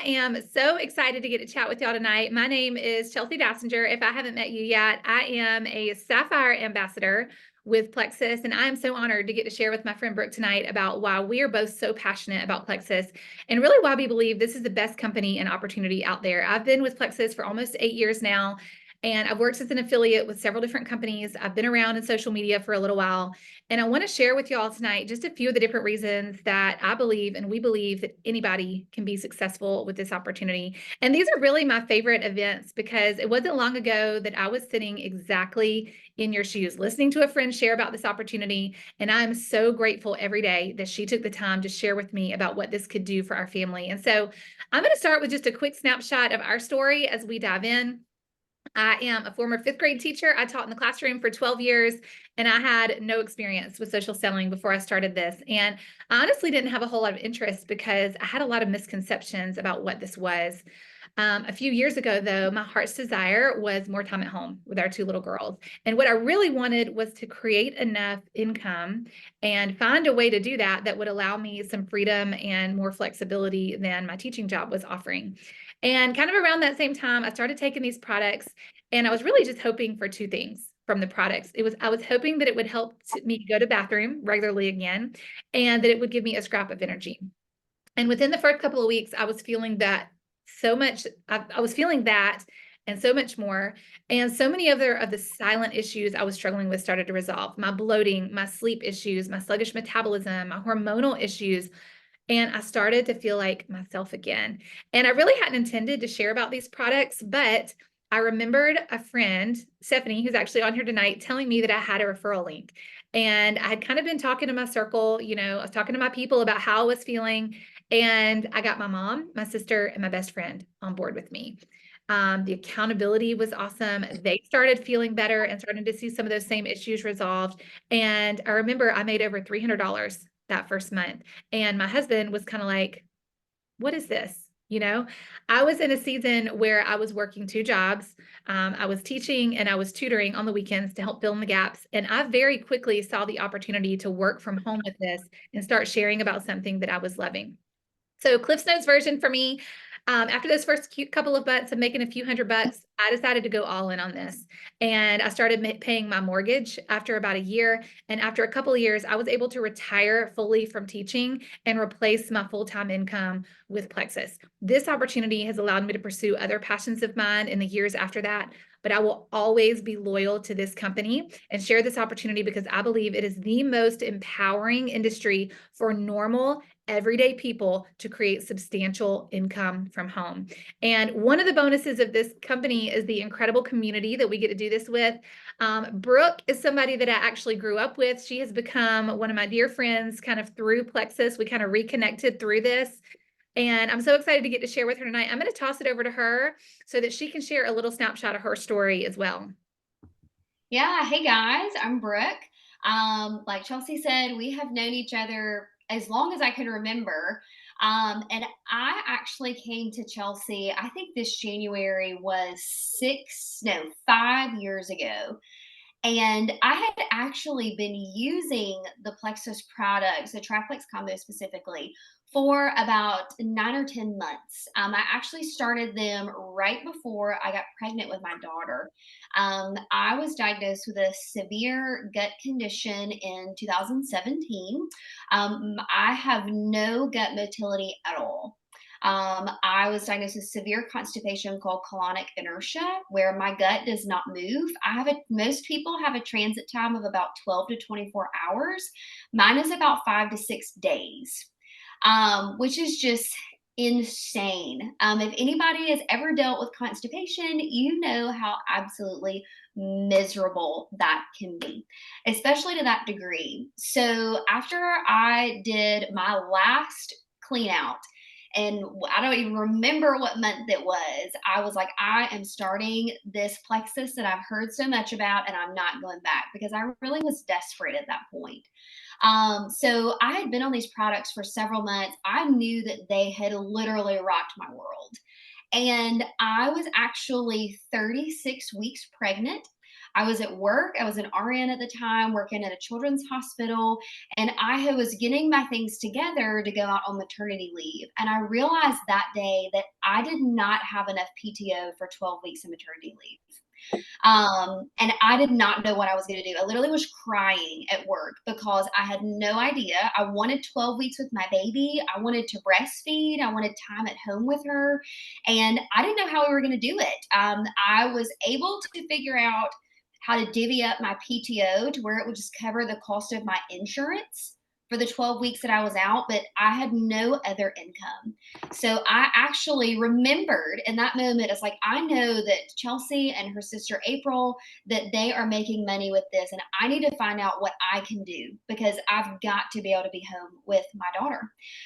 am so excited to get to chat with y'all tonight. My name is Chelsea Dassinger. If I haven't met you yet, I am a Sapphire Ambassador with Plexus, and I am so honored to get to share with my friend Brooke tonight about why we are both so passionate about Plexus and really why we believe this is the best company and opportunity out there. I've been with Plexus for almost 8 years now, and I've worked as an affiliate with several different companies. I've been around in social media for a little while, and I want to share with y'all tonight just a few of the different reasons that I believe and we believe that anybody can be successful with this opportunity. And these are really my favorite events because it wasn't long ago that I was sitting exactly in your shoes, listening to a friend share about this opportunity. And I'm so grateful every day that she took the time to share with me about what this could do for our family. And so I'm going to start with just a quick snapshot of our story as we dive in. I am a former fifth grade teacher. I taught in the classroom for 12 years, and I had no experience with social selling before I started this. And I honestly didn't have a whole lot of interest because I had a lot of misconceptions about what this was. A few years ago, though, my heart's desire was more time at home with our two little girls. And what I really wanted was to create enough income and find a way to do that that would allow me some freedom and more flexibility than my teaching job was offering. And kind of around that same time, I started taking these products, and I was really just hoping for two things from the products. I was hoping that it would help me go to bathroom regularly again, and that it would give me a scrap of energy. And within the first couple of weeks, I was feeling that so much. I was feeling that and so much more. And so many other of the silent issues I was struggling with started to resolve. My bloating, my sleep issues, my sluggish metabolism, my hormonal issues. And I started to feel like myself again. And I really hadn't intended to share about these products, but I remembered a friend, Stephanie, who's actually on here tonight, telling me that I had a referral link. And I had kind of been talking to my circle, I was talking to my people about how I was feeling. And I got my mom, my sister, and my best friend on board with me. The accountability was awesome. They started feeling better and starting to see some of those same issues resolved. And I remember I made over $300 that first month. And my husband was kind of like, what is this? I was in a season where I was working two jobs. I was teaching and I was tutoring on the weekends to help fill in the gaps. And I very quickly saw the opportunity to work from home with this and start sharing about something that I was loving. So Cliff's Notes version for me, after those first couple of months of making a few $100, I decided to go all in on this. And I started paying my mortgage after about a year. And after a couple of years, I was able to retire fully from teaching and replace my full-time income with Plexus. This opportunity has allowed me to pursue other passions of mine in the years after that. But I will always be loyal to this company and share this opportunity because I believe it is the most empowering industry for normal everyday people to create substantial income from home. And one of the bonuses of this company is the incredible community that we get to do this with. Brooke is somebody that I actually grew up with. She has become one of my dear friends kind of through Plexus. We kind of reconnected through this. And I'm so excited to get to share with her tonight. I'm going to toss it over to her so that she can share a little snapshot of her story as well. Yeah, hey guys, I'm Brooke. Like Chelsea said, we have known each other as long as I can remember. And I actually came to Chelsea, I think this January was 5 years ago. And I had actually been using the Plexus products, the Triplex combo specifically, for about 9 or 10 months. I actually started them right before I got pregnant with my daughter. I was diagnosed with a severe gut condition in 2017. I have no gut motility at all. I was diagnosed with severe constipation called colonic inertia, where my gut does not move. Most people have a transit time of about 12 to 24 hours. Mine is about 5 to 6 days, which is just insane. If anybody has ever dealt with constipation, you know how absolutely miserable that can be, especially to that degree. So after I did my last clean out, and I don't even remember what month it was. I was like, I am starting this Plexus that I've heard so much about, and I'm not going back because I really was desperate at that point. So I had been on these products for several months. I knew that they had literally rocked my world. And I was actually 36 weeks pregnant. I was at work. I was an RN at the time, working at a children's hospital, and I was getting my things together to go out on maternity leave. And I realized that day that I did not have enough PTO for 12 weeks of maternity leave. And I did not know what I was going to do. I literally was crying at work because I had no idea. I wanted 12 weeks with my baby. I wanted to breastfeed. I wanted time at home with her. And I didn't know how we were going to do it. I was able to figure out how to divvy up my PTO to where it would just cover the cost of my insurance for the 12 weeks that I was out, but I had no other income. So I actually remembered in that moment, it's like, I know that Chelsea and her sister April, that they are making money with this. And I need to find out what I can do because I've got to be able to be home with my daughter.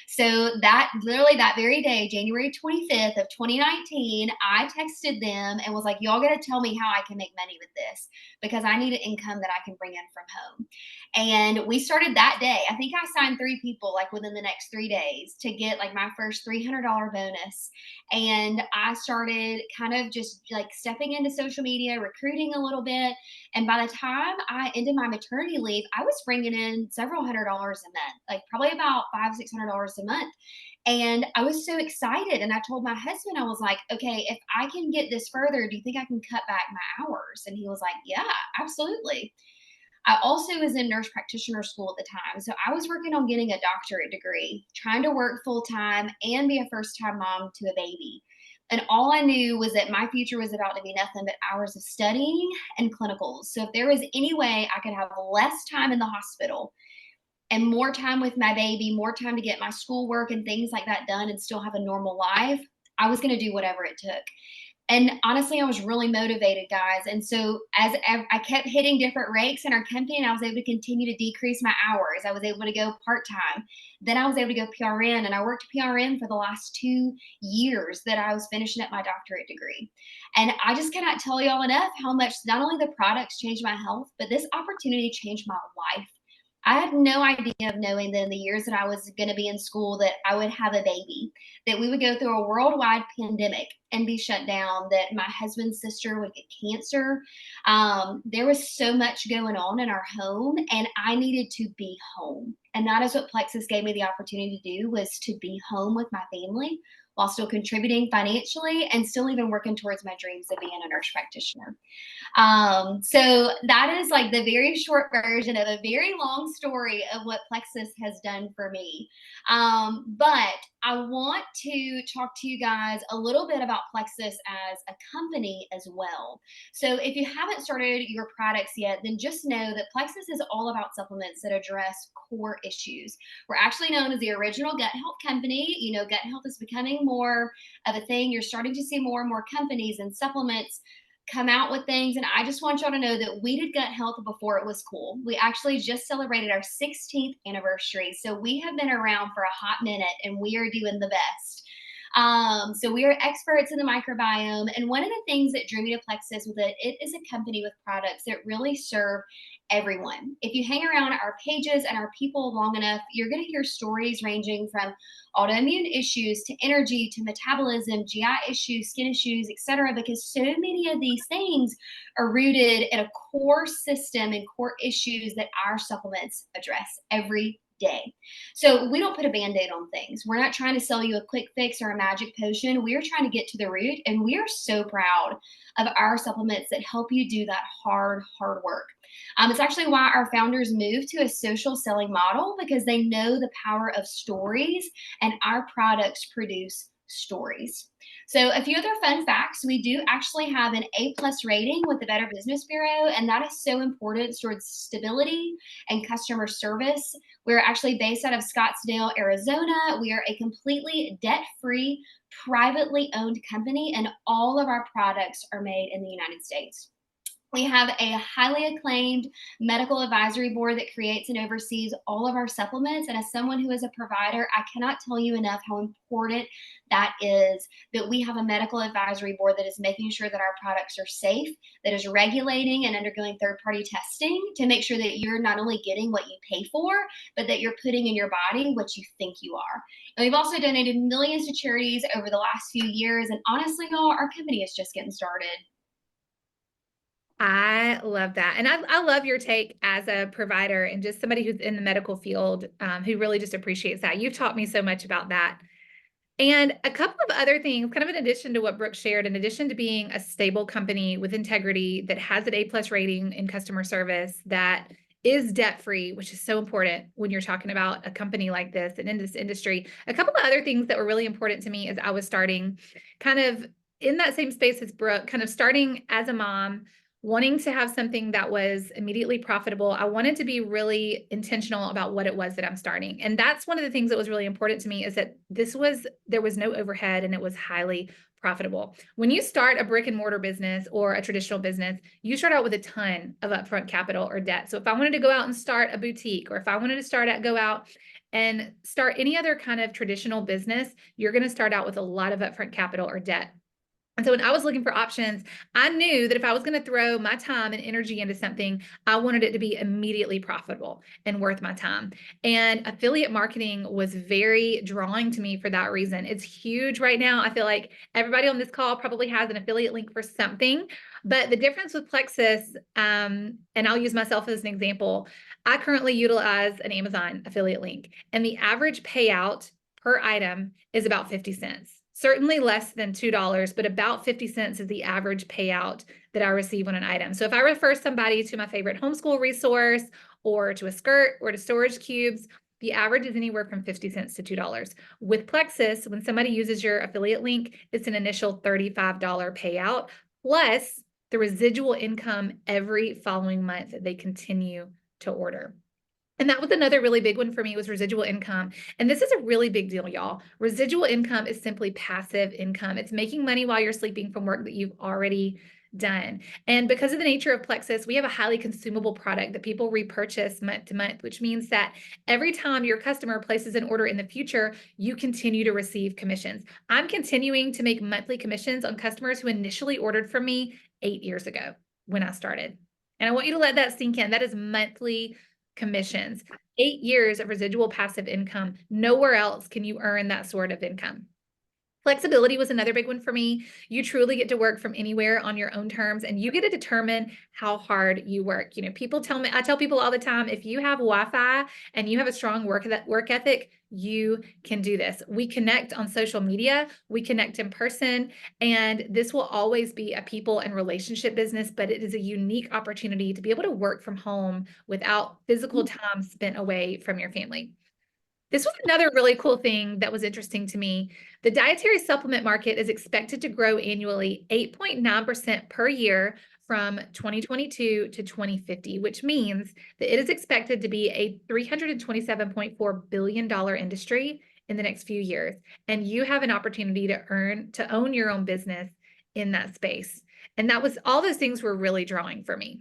So that literally that very day, January 25th of 2019, I texted them and was like, y'all got to tell me how I can make money with this because I need an income that I can bring in from home. And we started that day. I think I signed 3 people like within the next 3 days to get like my first $300 bonus. And I started kind of just like stepping into social media, recruiting a little bit. And by the time I ended my maternity leave, I was bringing in several $100s a month, like probably about $500-600 a month. And I was so excited. And I told my husband, I was like, okay, if I can get this further, do you think I can cut back my hours? And he was like, yeah, absolutely. I also was in nurse practitioner school at the time. So I was working on getting a doctorate degree, trying to work full time and be a first time mom to a baby. And all I knew was that my future was about to be nothing but hours of studying and clinicals. So if there was any way I could have less time in the hospital and more time with my baby, more time to get my schoolwork and things like that done and still have a normal life, I was going to do whatever it took. And honestly, I was really motivated, guys. And so as I kept hitting different ranks in our company, and I was able to continue to decrease my hours. I was able to go part-time. Then I was able to go PRN, and I worked PRN for the last 2 years that I was finishing up my doctorate degree. And I just cannot tell y'all enough how much not only the products changed my health, but this opportunity changed my life. I had no idea of knowing that in the years that I was going to be in school that I would have a baby, that we would go through a worldwide pandemic and be shut down, that my husband's sister would get cancer. There was so much going on in our home, and I needed to be home. And that is what Plexus gave me the opportunity to do, was to be home with my family while still contributing financially and still even working towards my dreams of being a nurse practitioner. So that is like the very short version of a very long story of what Plexus has done for me. But I want to talk to you guys a little bit about Plexus as a company as well. So if you haven't started your products yet, then just know that Plexus is all about supplements that address core issues. We're actually known as the original gut health company. You know, gut health is becoming more of a thing. You're starting to see more and more companies and supplements come out with things. And I just want y'all to know that we did gut health before it was cool. We actually just celebrated our 16th anniversary. So we have been around for a hot minute and we are doing the best. So we are experts in the microbiome. And one of the things that drew me to Plexus was that it is a company with products that really serve everyone. If you hang around our pages and our people long enough, you're going to hear stories ranging from autoimmune issues to energy to metabolism, GI issues, skin issues, etc. Because so many of these things are rooted in a core system and core issues that our supplements address every day. So we don't put a band-aid on things. We're not trying to sell you a quick fix or a magic potion. We are trying to get to the root, and we are so proud of our supplements that help you do that hard work. It's actually why our founders moved to a social selling model, because they know the power of stories, and our products produce stories. So a few other fun facts: we do actually have an A+ rating with the Better Business Bureau, and that is so important towards stability and customer service. We're actually based out of Scottsdale, Arizona. We are a completely debt-free, privately owned company, and all of our products are made in the United States. We have a highly acclaimed medical advisory board that creates and oversees all of our supplements. And as someone who is a provider, I cannot tell you enough how important that is, that we have a medical advisory board that is making sure that our products are safe, that is regulating and undergoing third-party testing to make sure that you're not only getting what you pay for, but that you're putting in your body what you think you are. And we've also donated millions to charities over the last few years. And honestly, y'all, our company is just getting started. I love that. And I love your take as a provider and just somebody who's in the medical field, who really just appreciates that. You've taught me so much about that. And a couple of other things, kind of in addition to what Brooke shared, in addition to being a stable company with integrity that has an A+ rating in customer service, that is debt free, which is so important when you're talking about a company like this and in this industry. A couple of other things that were really important to me as I was starting, kind of in that same space as Brooke, kind of starting as a mom, wanting to have something that was immediately profitable. I wanted to be really intentional about what it was that I'm starting. And that's one of the things that was really important to me, is that there was no overhead and it was highly profitable. When you start a brick and mortar business or a traditional business, you start out with a ton of upfront capital or debt. So if I wanted to go out and start a boutique, or if I wanted to go out and start any other kind of traditional business, you're going to start out with a lot of upfront capital or debt. And so when I was looking for options, I knew that if I was going to throw my time and energy into something, I wanted it to be immediately profitable and worth my time. And affiliate marketing was very drawing to me for that reason. It's huge right now. I feel like everybody on this call probably has an affiliate link for something. But the difference with Plexus, and I'll use myself as an example, I currently utilize an Amazon affiliate link, and the average payout per item is about 50 cents. Certainly less than $2, but about 50 cents is the average payout that I receive on an item. So if I refer somebody to my favorite homeschool resource, or to a skirt, or to storage cubes, the average is anywhere from 50 cents to $2. With Plexus, when somebody uses your affiliate link, it's an initial $35 payout, plus the residual income every following month that they continue to order. And that was another really big one for me, was residual income. And this is a really big deal, y'all. Residual income is simply passive income. It's making money while you're sleeping from work that you've already done. And because of the nature of Plexus, we have a highly consumable product that people repurchase month to month, which means that every time your customer places an order in the future, you continue to receive commissions. I'm continuing to make monthly commissions on customers who initially ordered from me 8 years ago when I started. And I want you to let that sink in. That is monthly commissions. 8 years of residual passive income. Nowhere else can you earn that sort of income. Flexibility was another big one for me. You truly get to work from anywhere on your own terms, and you get to determine how hard you work. You know, I tell people all the time, if you have Wi-Fi and you have a strong work ethic, you can do this. We connect on social media, we connect in person, and this will always be a people and relationship business, but it is a unique opportunity to be able to work from home without physical time spent away from your family. This was another really cool thing that was interesting to me. The dietary supplement market is expected to grow annually 8.9% per year from 2022 to 2050, which means that it is expected to be a $327.4 billion industry in the next few years. And you have an opportunity to own your own business in that space. And all those things were really drawing for me.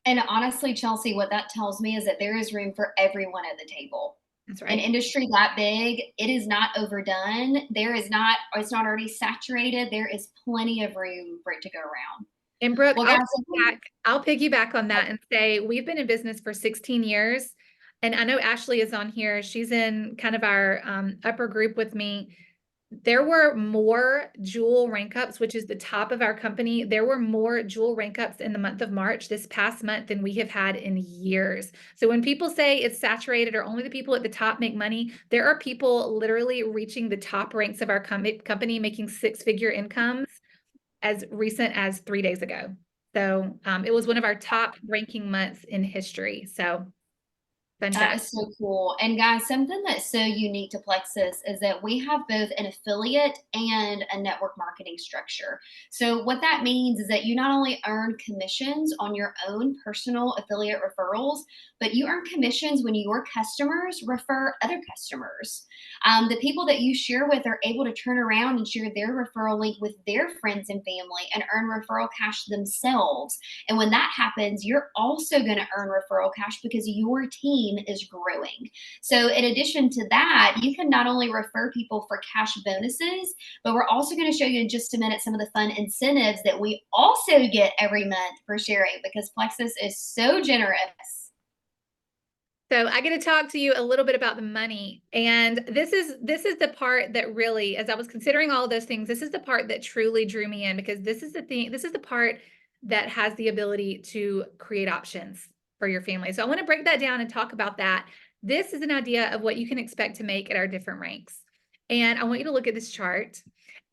And honestly, Chelsea, what that tells me is that there is room for everyone at the table. That's An right. industry that big, it is not overdone. It's not already saturated. There is plenty of room for it to go around. And Brooke, Well, guys, I'll piggyback on that and say we've been in business for 16 years. And I know Ashley is on here. She's in kind of our upper group with me. There were more jewel rank ups, which is the top of our company. There were more jewel rank ups in the month of March this past month than we have had in years. So when people say it's saturated or only the people at the top make money, there are people literally reaching the top ranks of our company, making 6-figure incomes as recent as 3 days ago. So it was one of our top ranking months in history. So fun that fact. is so cool. And guys, something that's so unique to Plexus is that we have both an affiliate and a network marketing structure. So, what that means is that you not only earn commissions on your own personal affiliate referrals, but you earn commissions when your customers refer other customers. The people that you share with are able to turn around and share their referral link with their friends and family and earn referral cash themselves. And when that happens, you're also going to earn referral cash because your team is growing. So, in addition to that, you can not only refer people for cash bonuses, but we're also going to show you in just a minute some of the fun incentives that we also get every month for sharing because Plexus is so generous. So I get to talk to you a little bit about the money. And this is the part that really, as I was considering all of those things, this is the part that truly drew me in, because this is the part that has the ability to create options for your family. So I want to break that down and talk about that. This is an idea of what you can expect to make at our different ranks. And I want you to look at this chart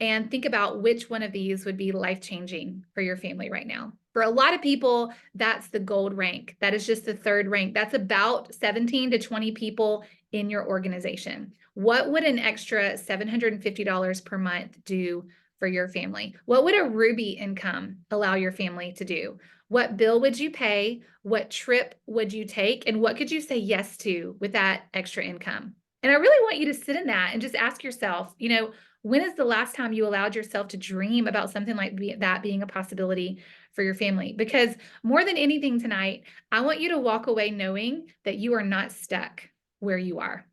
and think about which one of these would be life-changing for your family right now. For a lot of people, that's the gold rank. That is just the third rank. That's about 17 to 20 people in your organization. What would an extra $750 per month do for your family? What would a Ruby income allow your family to do? What bill would you pay? What trip would you take? And what could you say yes to with that extra income? And I really want you to sit in that and just ask yourself, when is the last time you allowed yourself to dream about something like that being a possibility for your family? Because more than anything tonight, I want you to walk away knowing that you are not stuck where you are.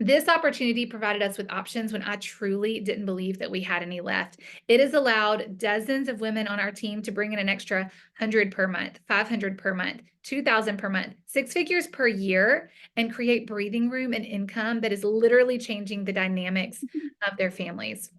This opportunity provided us with options when I truly didn't believe that we had any left. It has allowed dozens of women on our team to bring in an extra 100 per month, 500 per month, 2,000 per month, 6 figures per year, and create breathing room and income that is literally changing the dynamics of their families.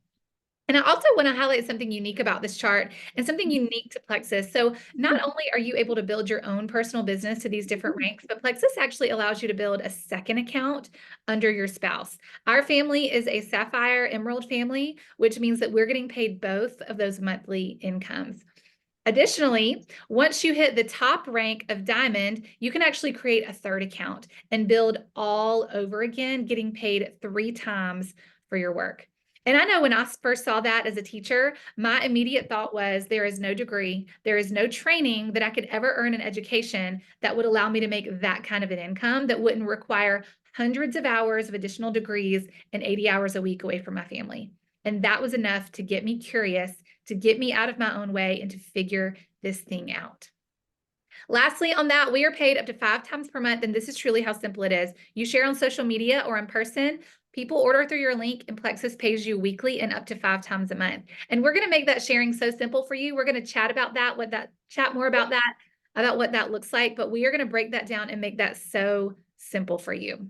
And I also want to highlight something unique about this chart and something unique to Plexus. So not only are you able to build your own personal business to these different ranks, but Plexus actually allows you to build a second account under your spouse. Our family is a Sapphire Emerald family, which means that we're getting paid both of those monthly incomes. Additionally, once you hit the top rank of Diamond, you can actually create a third account and build all over again, getting paid 3 times for your work. And I know when I first saw that as a teacher, my immediate thought was there is no degree, there is no training that I could ever earn in education that would allow me to make that kind of an income that wouldn't require hundreds of hours of additional degrees and 80 hours a week away from my family. And that was enough to get me curious, to get me out of my own way, and to figure this thing out. Lastly, on that, we are paid up to 5 times per month, and this is truly how simple it is. You share on social media or in person, people order through your link, and Plexus pays you weekly and up to 5 times a month. And we're going to make that sharing so simple for you. We're going to chat about that, chat more about that, about what that looks like, but we are going to break that down and make that so simple for you.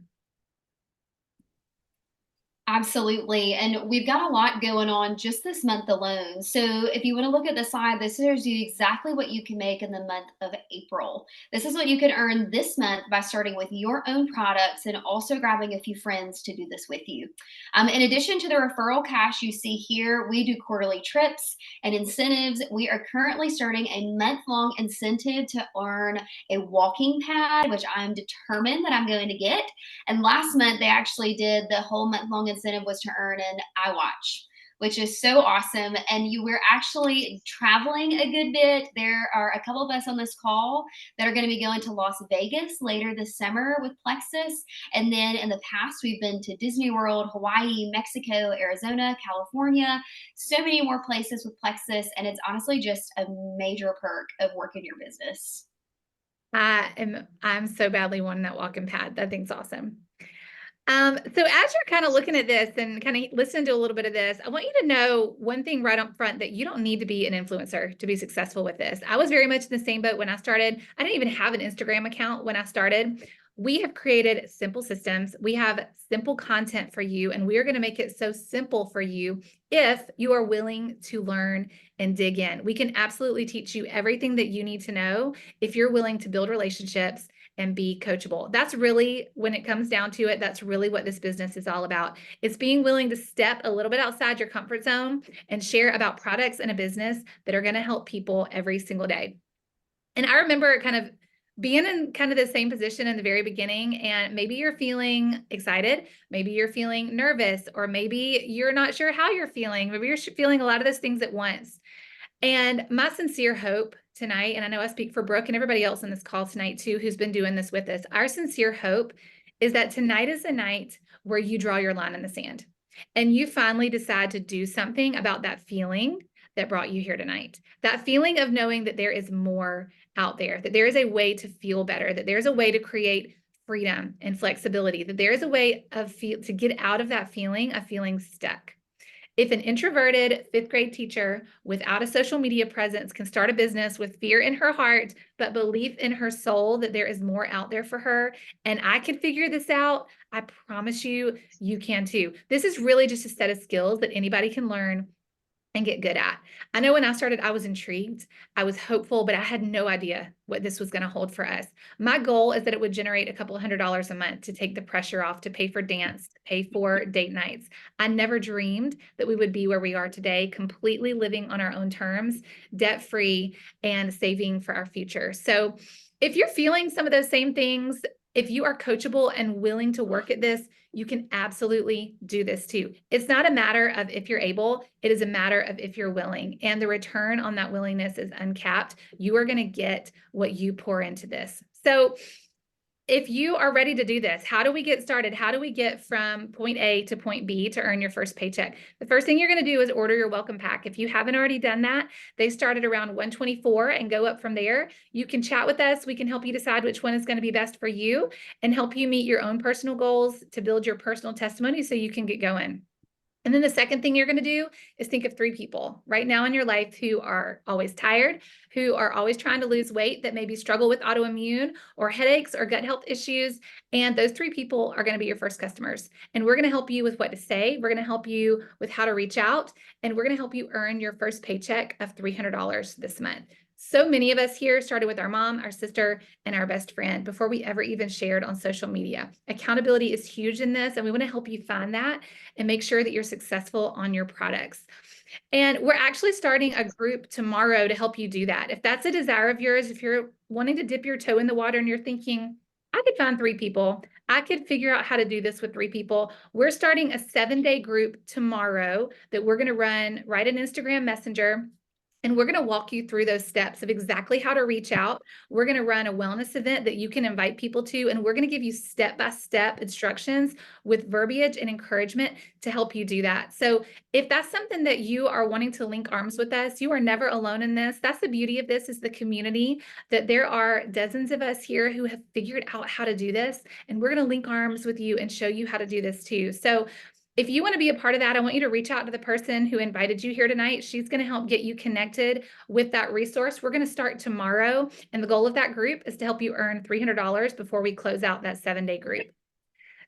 Absolutely. And we've got a lot going on just this month alone. So if you want to look at the side, this shows you exactly what you can make in the month of April. This is what you can earn this month by starting with your own products and also grabbing a few friends to do this with you. In addition to the referral cash you see here, we do quarterly trips and incentives. We are currently starting a month-long incentive to earn a walking pad, which I'm determined that I'm going to get. And last month, they actually did the whole month-long incentive was to earn an iWatch, which is so awesome. And you were actually traveling a good bit. There are a couple of us on this call that are going to be going to Las Vegas later this summer with Plexus. And then in the past, we've been to Disney World, Hawaii, Mexico, Arizona, California, so many more places with Plexus. And it's honestly just a major perk of working your business. I'm so badly wanting that walking pad. That thing's awesome. So as you're kind of looking at this and kind of listening to a little bit of this, I want you to know one thing right up front, that you don't need to be an influencer to be successful with this. I was very much in the same boat when I started. I didn't even have an Instagram account when I started. We have created simple systems. We have simple content for you, and we are going to make it so simple for you if you are willing to learn and dig in. We can absolutely teach you everything that you need to know if you're willing to build relationships and be coachable. That's really, when it comes down to it, that's really what this business is all about. It's being willing to step a little bit outside your comfort zone and share about products and a business that are going to help people every single day. And I remember kind of being in kind of the same position in the very beginning, and maybe you're feeling excited, maybe you're feeling nervous, or maybe you're not sure how you're feeling. Maybe you're feeling a lot of those things at once. And my sincere hope tonight, and I know I speak for Brooke and everybody else in this call tonight too, who's been doing this with us, our sincere hope is that tonight is the night where you draw your line in the sand and you finally decide to do something about that feeling that brought you here tonight. That feeling of knowing that there is more out there, that there is a way to feel better, that there's a way to create freedom and flexibility, that there is a way to get out of that feeling of feeling stuck. If an introverted 5th grade teacher without a social media presence can start a business with fear in her heart, but belief in her soul that there is more out there for her, and I can figure this out, I promise you, you can too. This is really just a set of skills that anybody can learn and get good at. I know when I started, I was intrigued, I was hopeful, but I had no idea what this was going to hold for us. My goal is that it would generate a couple of $100s a month to take the pressure off, to pay for dance, to pay for date nights. I never dreamed that we would be where we are today, completely living on our own terms, debt free, and saving for our future. So if you're feeling some of those same things, if you are coachable and willing to work at this, you can absolutely do this too. It's not a matter of if you're able, it is a matter of if you're willing. And the return on that willingness is uncapped. You are going to get what you pour into this. So if you are ready to do this, how do we get started? How do we get from point A to point B to earn your first paycheck? The first thing you're going to do is order your welcome pack. If you haven't already done that, they start at around $124 and go up from there. You can chat with us. We can help you decide which one is going to be best for you and help you meet your own personal goals to build your personal testimony so you can get going. And then the second thing you're going to do is think of 3 people right now in your life who are always tired, who are always trying to lose weight, that maybe struggle with autoimmune or headaches or gut health issues. And those 3 people are going to be your first customers. And we're going to help you with what to say. We're going to help you with how to reach out. And we're going to help you earn your first paycheck of $300 this month. So many of us here started with our mom, our sister, and our best friend before we ever even shared on social media. Accountability is huge in this, and we want to help you find that and make sure that you're successful on your products. And we're actually starting a group tomorrow to help you do that. If that's a desire of yours, if you're wanting to dip your toe in the water and you're thinking, I could find 3 people, I could figure out how to do this with 3 people. We're starting a 7-day group tomorrow that we're going to run right in Instagram Messenger. And we're going to walk you through those steps of exactly how to reach out. We're going to run a wellness event that you can invite people to, and we're going to give you step-by-step instructions with verbiage and encouragement to help you do that. So if that's something that you are wanting to link arms with us, you are never alone in this. That's the beauty of this, is the community, that there are dozens of us here who have figured out how to do this, and we're going to link arms with you and show you how to do this too. So if you want to be a part of that, I want you to reach out to the person who invited you here tonight. She's going to help get you connected with that resource. We're going to start tomorrow, and the goal of that group is to help you earn $300 before we close out that 7-day group.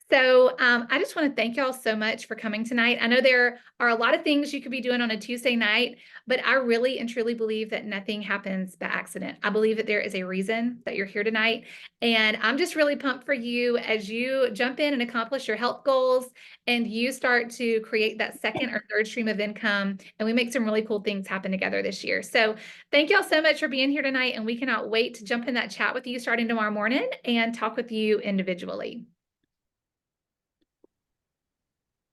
So I just want to thank y'all so much for coming tonight. I know there are a lot of things you could be doing on a Tuesday night, but I really and truly believe that nothing happens by accident. I believe that there is a reason that you're here tonight. And I'm just really pumped for you as you jump in and accomplish your health goals and you start to create that second or third stream of income. And we make some really cool things happen together this year. So thank y'all so much for being here tonight. And we cannot wait to jump in that chat with you starting tomorrow morning and talk with you individually.